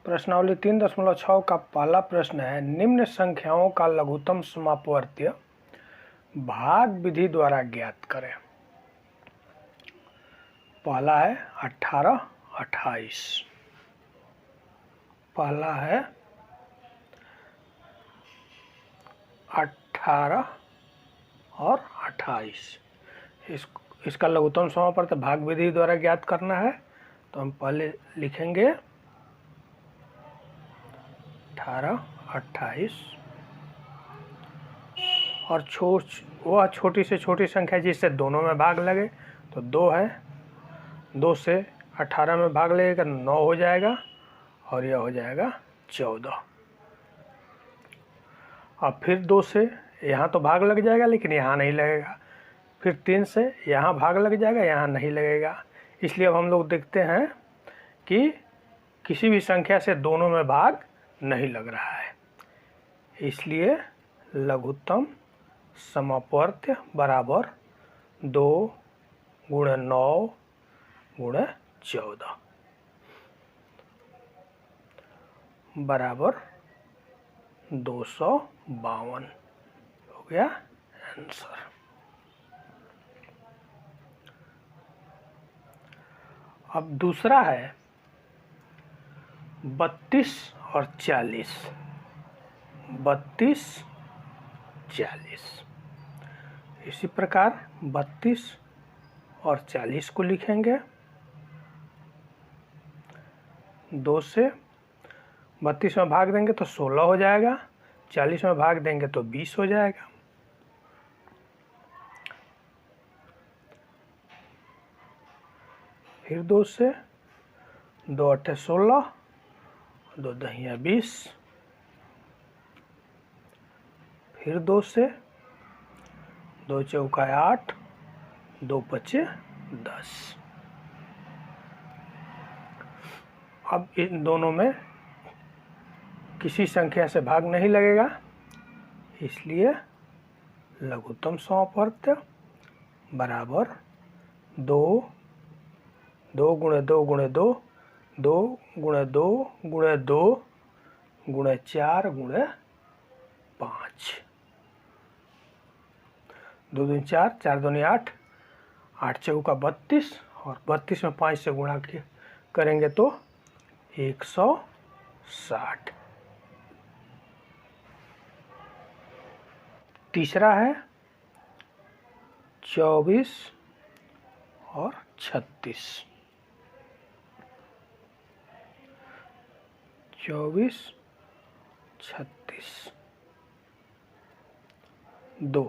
प्रश्नावली 3.6 का पहला प्रश्न है, निम्न संख्याओं का लघुत्तम समापवर्त्य भाग विधि द्वारा ज्ञात करें। पहला है 18, 28। पहला है 18 और 28। इसका लघुत्तम समापवर्त्य भाग विधि द्वारा ज्ञात करना है। तो हम पहले लिखेंगे 18, 28 और वह छोटी से छोटी संख्या जिससे दोनों में भाग लगे तो 2 है। 2 से 18 में भाग लगेगा 9 हो जाएगा और यह हो जाएगा 14। अब फिर 2 से यहाँ तो भाग लग जाएगा लेकिन यहाँ नहीं लगेगा। फिर 3 से यहाँ भाग लग जाएगा, यहाँ नहीं लगेगा। इसलिए अब हम लोग देखते हैं कि किसी भी संख्या से दोनों में भाग नहीं लग रहा है, इसलिए लघुत्तम समापवर्त्य बराबर 2 × 9 × 14 बराबर 252 हो गया आंसर। अब दूसरा है 32 और 40। 32, 40। इसी प्रकार 32 और 40 को लिखेंगे। 2 से 32 में भाग देंगे तो 16 हो जाएगा, 40 में भाग देंगे तो 20 हो जाएगा। फिर 2 से 2 8 16, 2 दहिया 20। फिर 2 से 2 चौका 8, 2 पचे 10। अब इन दोनों में किसी संख्या से भाग नहीं लगेगा, इसलिए लघुत्तम समापवर्त्य बराबर 2 2 × 2 × 2 2 × 2 × 2 × 4 × 5। 2 दूनी 4, 4 दूनी 8, 8 चौका 32 और 32 में 5 से गुणा करेंगे तो 160। तीसरा है 24 और 36। 24, 36। 2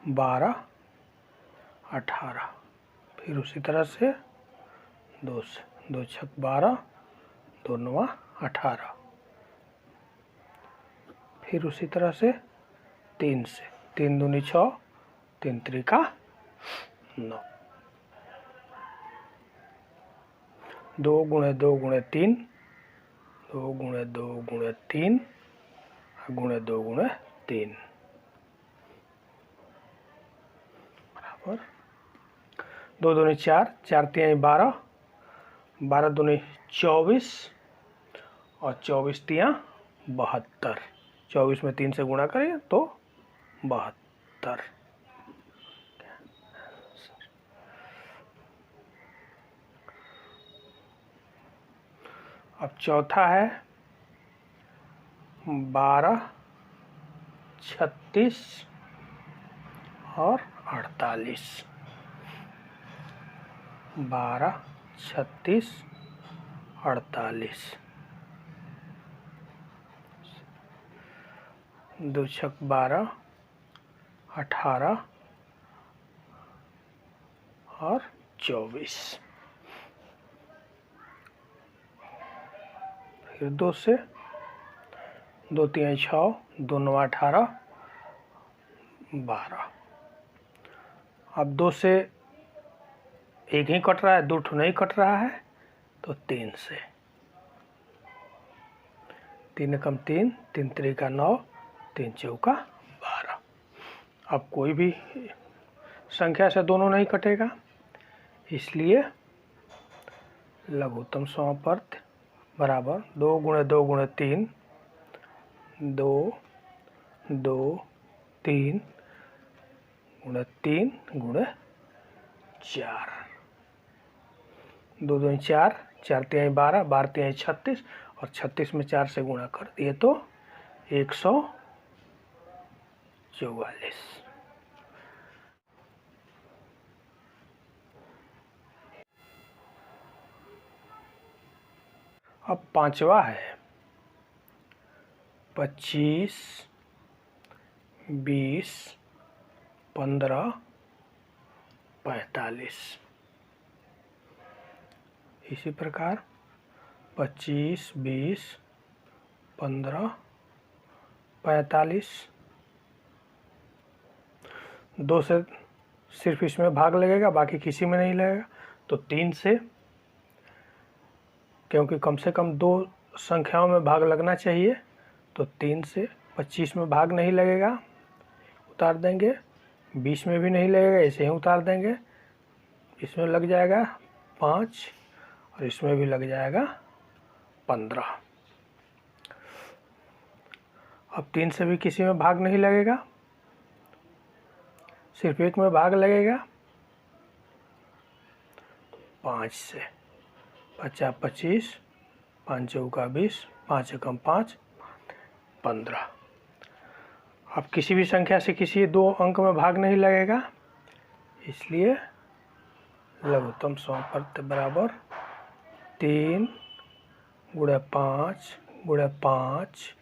12, 18। फिर उसी तरह से 2 से 2 छक 12, 2 9 18। फिर उसी तरह से 3 से 3 दूनी 6, 3 त्रिका 9। 2 × 2 × 3, 2 × 2 × 3 × 2 × 3 बराबर 2 दूनी 4, 4 3 12, 12 दूनी 24 और 24 3 72। 24 में 3 से गुणा करें तो 72। अब चौथा है 12, 36 और 48। 12, 36, 48। 2 छक 12, 18 और 24। फिर 2 से 2 3 6, 2 9 18, 12। अब 2 से एक ही कट रहा है, 2 ठो नहीं कट रहा है, तो 3 से 3 कम 3, 3 त्रिका 9, 3 चौका 12। अब कोई भी संख्या से दोनों नहीं कटेगा, इसलिए लघुत्तम समापवर्त्य बराबर 2 गुणे 2 गुणे 3, 2 2 3 गुणे 3 गुणे 4, 2 2 4, 4 3 12, 12 3 36 और 36 में 4 से गुणा कर दिए तो 144। अब पांचवा है 25 20 15 45। इसी प्रकार 25 20 15 45, 2 से सिर्फ इसमें भाग लगेगा, बाकी किसी में नहीं लगेगा। तो 3 से, क्योंकि कम से कम 2 संख्याओं में भाग लगना चाहिए, तो 3 से 25 में भाग नहीं लगेगा, उतार देंगे। 20 में भी नहीं लगेगा, ऐसे ही उतार देंगे। इसमें लग जाएगा 5 और इसमें भी लग जाएगा 15। अब 3 से भी किसी में भाग नहीं लगेगा, सिर्फ एक में भाग लगेगा। 5 से 50 25, 5 चौका 20, 5 एकम 5, 15। अब किसी भी संख्या से किसी 2 अंक में भाग नहीं लगेगा, इसलिए लघुत्तम समापवर्त बराबर 3 गुणे 5 गुणे 5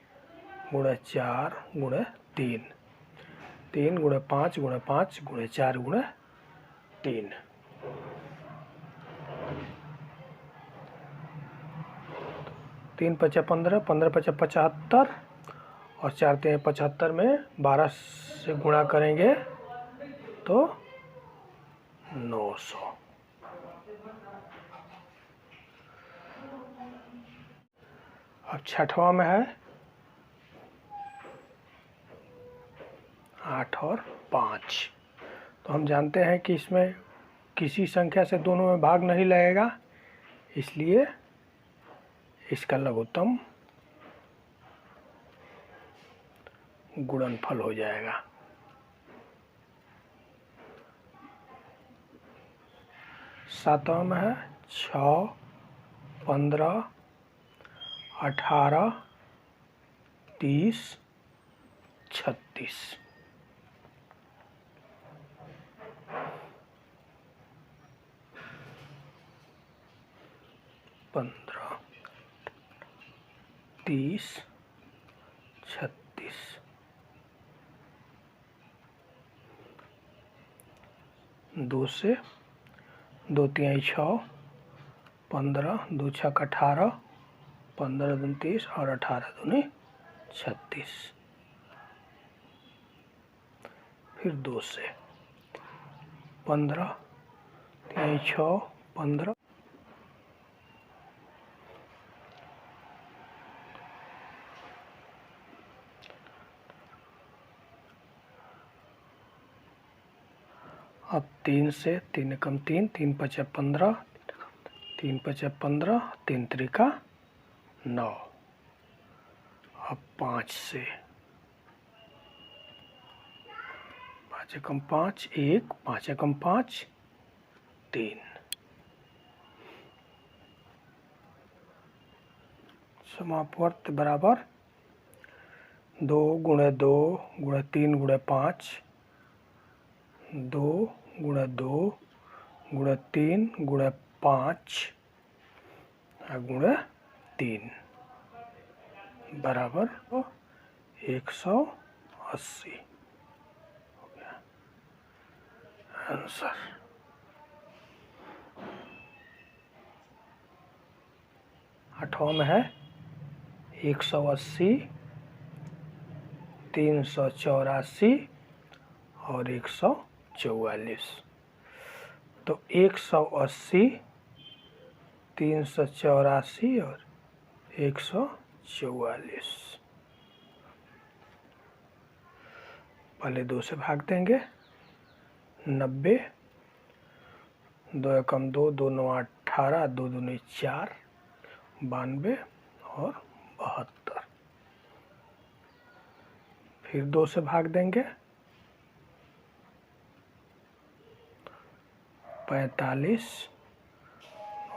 गुणे 4 गुणे 3, 3 गुणे 5 गुणे 5 गुणे 4 गुणे 3। 3 5 15, 15 5 75 और 4 3 75 में 12 से गुणा करेंगे तो 900। अब छठवां में है 8 और 5। तो हम जानते हैं कि इसमें किसी संख्या से दोनों में भाग नहीं लगेगा, इसलिए इसका लघुत्तम गुणनफल हो जाएगा। सातवां में है 6 15 18 30 36। 15 30 36। 2 से 2 3 6, 15 2 6 18, 15 दूनी 30 और 18 दूनी 36। फिर 2 से 15 3 6 15, अब 3 से 3 एकम 3, 3 5 15, 3 5 15, 3 त्रिका 9। अब 5 से 5 एकम 5 1, 5 एकम 5 3। समापवर्त बराबर 2 गुणे 2 गुणे 3 गुणे 5, 2 गुणे 2 गुणे 3 गुणे 5 गुणे 3 बराबर 180 हो गया आंसर। आठवां में है 180 384 और 144। तो 180 384 और 144 पहले 2 से भाग देंगे। 90, 2 एकम 2, 2 9 18, 2 दूनी 4 92 और 72। फिर 2 से भाग देंगे, 45,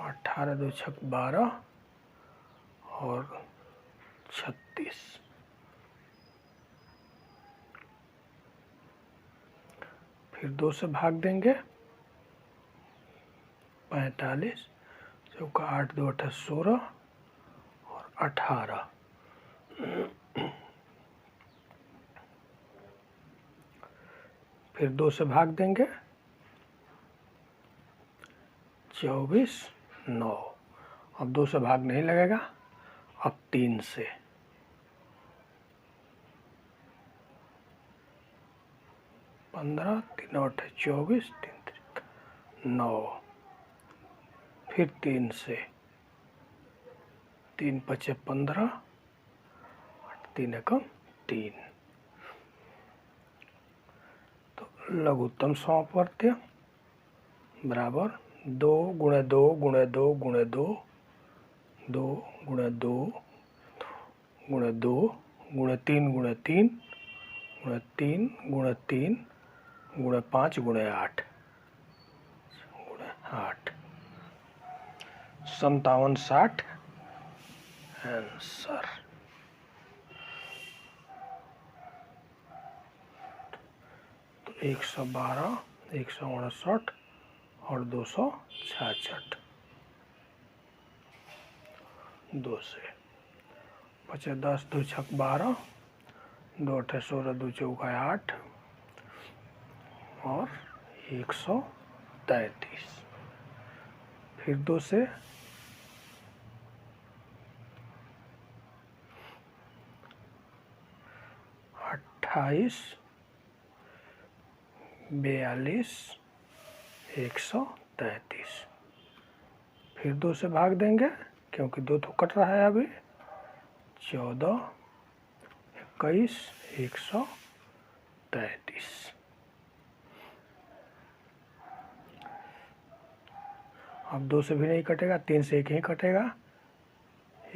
18 2 छक 12 और 36। फिर 2 से भाग देंगे, 45 चौका 8 2 8 16 और 18। फिर 2 से भाग देंगे, 24 9। अब 2 से भाग नहीं लगेगा, अब 3 से। 15 3 8 24 3 9। फिर 3 से, 3 5 15 3 1 3। तो लघुत्तम समापवर्त्य बराबर 2 गुणे 2 गुणे 2 गुणे 2 2 गुणे 2 गुणे 2 गुणे 3 गुणे 3 गुणे 3 गुणे 3 गुणे 5 गुणे 8 गुणे 8। 57 60 आंसर। तो 112 159 और 266। 2 से 5 10 2 छक 12 2 8 16 2 चौका 8 और 133। फिर 2 से 28 42 133। फिर 2 से भाग देंगे क्योंकि 2 तो कट रहा है अभी। 14 21 133। अब 2 से भी नहीं कटेगा, 3 से 1 ही कटेगा।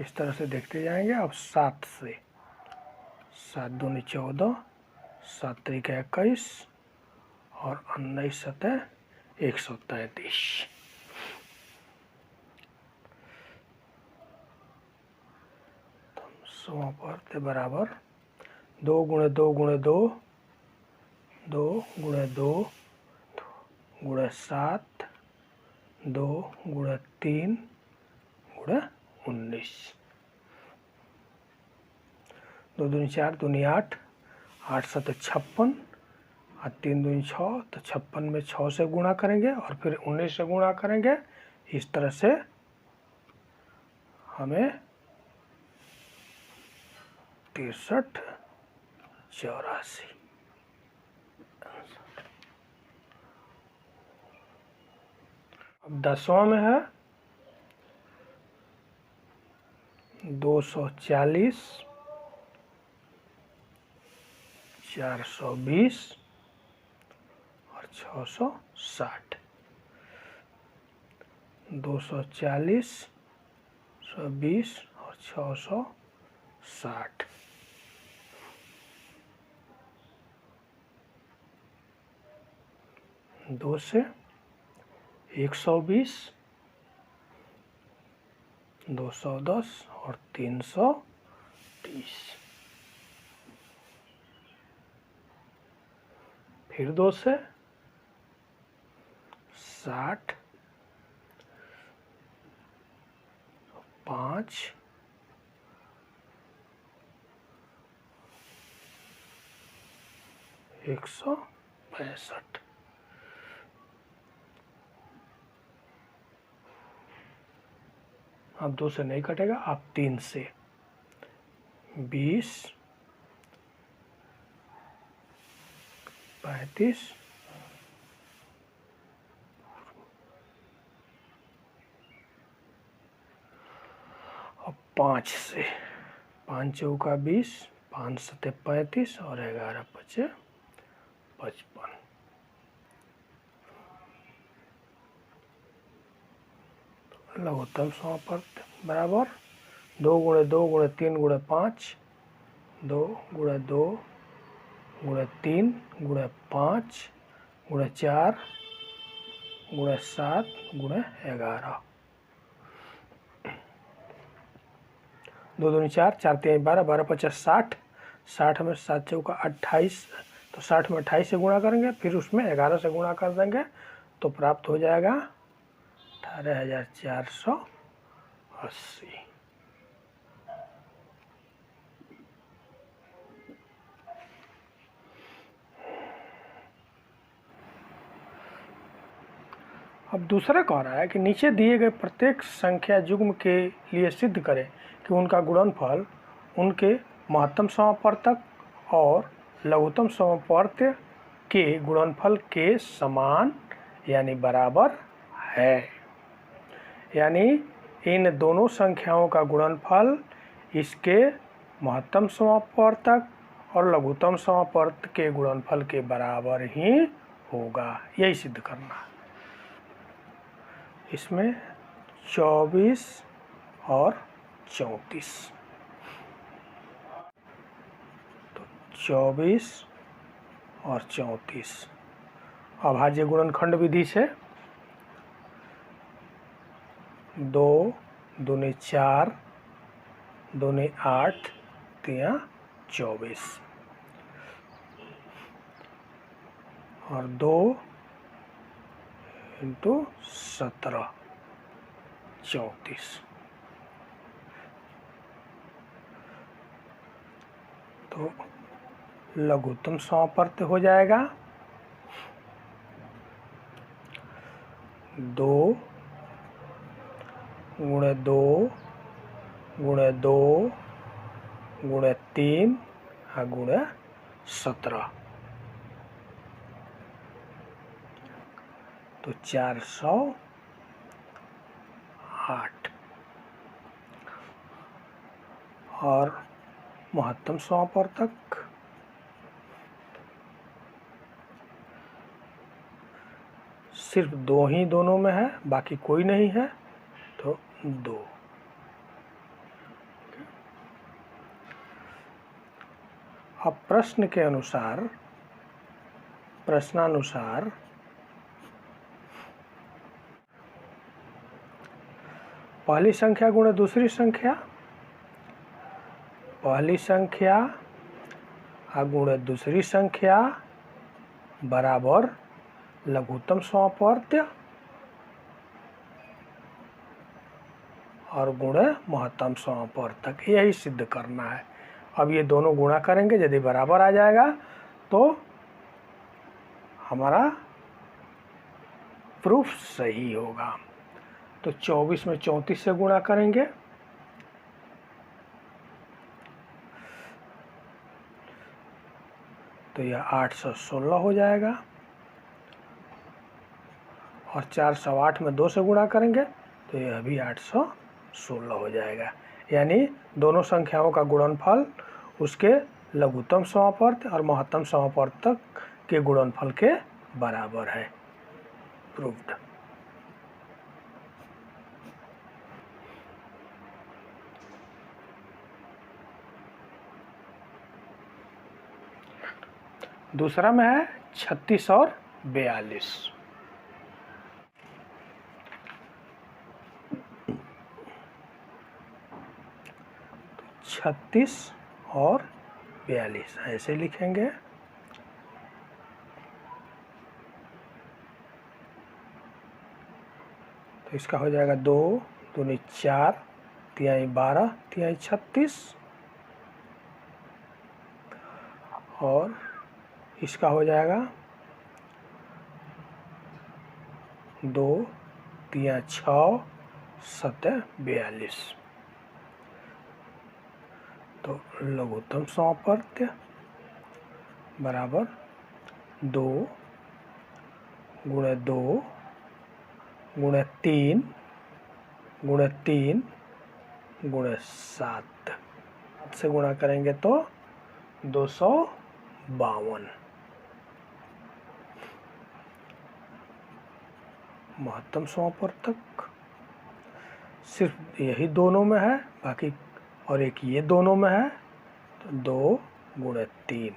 इस तरह से देखते जाएंगे। अब 7 से, 7 दूनी 14 7 तरीका 21 और 19 सतह 133। समापवर्त्य बराबर 2 गुणे 2 गुणे 2 2 गुणे 2 गुणे 7 2 गुणे 3 गुणे 19। 2 दूनी 4 दूनी 8 8 7 56 और 3 दूनी 6। तो 56 में 6 से गुणा करेंगे और फिर 19 से गुणा करेंगे। इस तरह से हमें 63 84। अब 10वां में है 240 420 और 660। 240 120 और 660। 2 से 120 210 और 330। फिर 2 से 60 5 165। अब 2 से नहीं कटेगा। अब 3 से 20 35 अब 5 से 5 चौका 20 5 सते 35 और 11 पचे 55। लघुत्तम समापर्त बराबर 2 गुणे 2 गुणे 3 गुणे 5, 2 गुणे 2 गुणे 3 गुणे 5 गुणे 4 गुणे 7 गुणे 11, 2 दूनी 4, 4 3 12, 12 50 60, 60 में 7 चौका 28, तो 60 में 28 से गुणा करेंगे, फिर उसमें 11 से गुणा कर देंगे तो प्राप्त हो जाएगा 18,480। अब दूसरा कह रहा है कि नीचे दिए गए प्रत्येक संख्या युग्म के लिए सिद्ध करें कि उनका गुणनफल उनके महत्तम समापर्तक और लघुत्तम समापर्त्य के गुणनफल के समान यानी बराबर है। यानी इन दोनों संख्याओं का गुणनफल इसके महत्तम समापर्तक और लघुत्तम समापर्त्य के गुणनफल के बराबर ही होगा, यही सिद्ध करना है। इसमें 24 और 34, तो 24 और 34 अभाज्य गुणनखंड विधि से 2 दूनी 4 दूनी 8 तिया 24 और 2 इंटू 17 34, तो लघुत्तम समापर्त्य हो जाएगा 2 गुणे 2 गुणे 2 गुणे 3 गुणे 17, तो 408। और महत्तम समापर्तक सिर्फ 2 ही दोनों में है, बाकी कोई नहीं है, तो 2। अब प्रश्न के अनुसार प्रश्नानुसार पहली संख्या गुणे दूसरी संख्या, पहली संख्या गुणे दूसरी संख्या बराबर लघुत्तम समापर्त्य और गुणे महत्तम समापर्तक, यही सिद्ध करना है। अब ये दोनों गुणा करेंगे, यदि बराबर आ जाएगा तो हमारा प्रूफ सही होगा। तो 24 में 34 से गुणा करेंगे तो यह 816 हो जाएगा, और 408 में 2 से गुणा करेंगे तो यह भी 816 हो जाएगा। यानी दोनों संख्याओं का गुणनफल उसके लघुत्तम समापर्त्य और महत्तम समापर्तक के गुणनफल के बराबर है। प्रूव्ड। दूसरा में है 36 और 42। 36 और 42 ऐसे लिखेंगे। तो इसका हो जाएगा 2 दूनी 4 तिहाई 12 तिहाई 36, और इसका हो जाएगा 2 तिया 6 7 42। तो लघुत्तम समापर्त्य बराबर 2 गुणे 2 गुणे 3 गुणे 3 गुणे 7 से गुणा करेंगे तो 252। महत्तम समापर्तक सिर्फ यही दोनों में है, बाकी और एक ये दोनों में है, तो 2 गुणे 3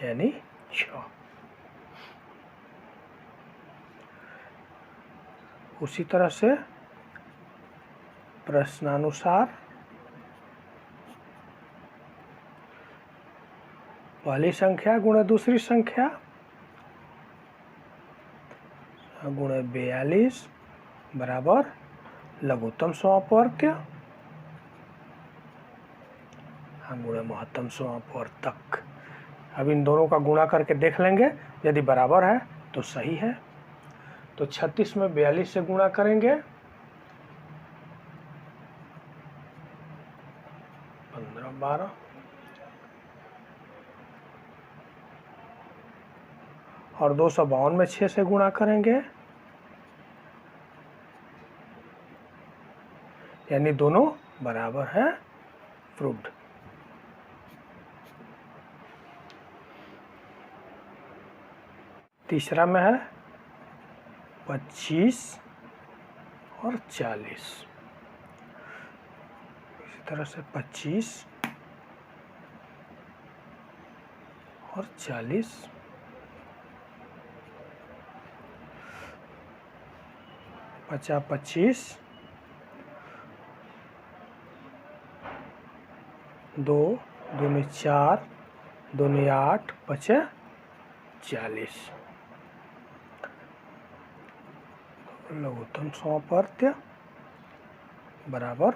यानी 6। उसी तरह से प्रश्नानुसार पहली संख्या गुणे दूसरी संख्या गुणे 42 बराबर लघुत्तम समापवर्त्य गुणे महत्तम समापवर्तक। अब इन दोनों का गुणा करके देख लेंगे, यदि बराबर है तो सही है। तो 36 में 42 से गुणा करेंगे 15 12 और 252 में 6 से गुणा करेंगे, यानी दोनों बराबर है, प्रूव्ड। तीसरा में है 25 और 40। इसी तरह से 25 और 40 50 25 2 दूनी 4 दूनी 8 5 40। लघुत्तम समापवर्त्य बराबर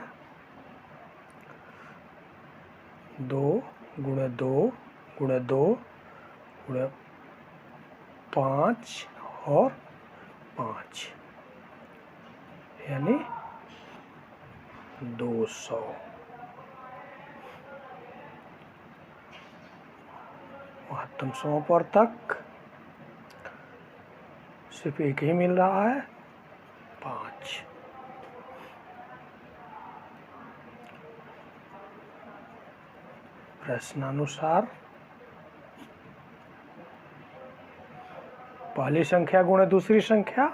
2 गुणे 2 गुणे 2 गुणे 5 और 5 यानी 200। महत्तम समापवर्तक सिर्फ एक ही मिल रहा है, 5। प्रश्नानुसार पहली संख्या गुणे दूसरी संख्या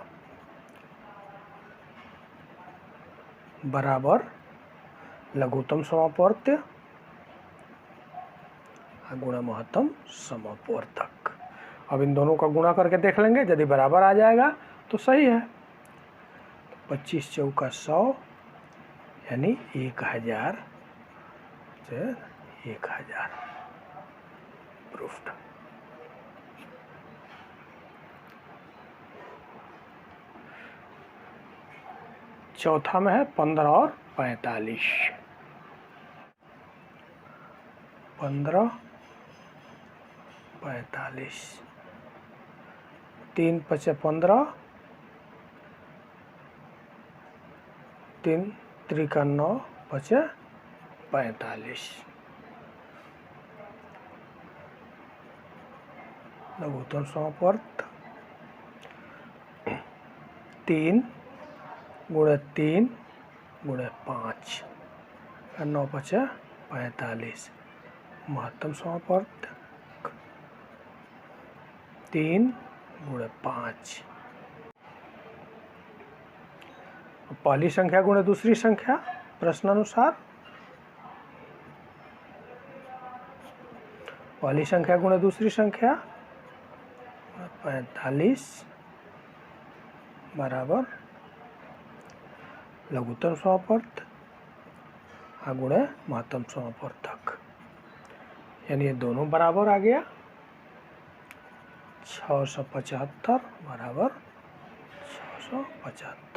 बराबर लघुत्तम समापवर्त्य गुणा महत्तम समापवर्तक। अब इन दोनों का गुणा करके देख लेंगे, यदि बराबर आ जाएगा तो सही है। 25 चौका 100 यानी 1000 से 1000 प्रूफ्ड। चौथा में है 15 और 45। 15 45 3 5 15 3 त्रिका 9 5 45। लघुत्तम समापवर्त 3 गुणे 3 गुणे 5 9 5 45। महत्तम समापवर्त 3 गुणे 5। पहली संख्या गुणे दूसरी संख्या प्रश्नानुसार पहली संख्या गुणे दूसरी संख्या 45 बराबर लघुत्तम समापवर्त गुणे महत्तम समापवर्तक, यानी ये दोनों बराबर आ गया। 675 बराबर 675।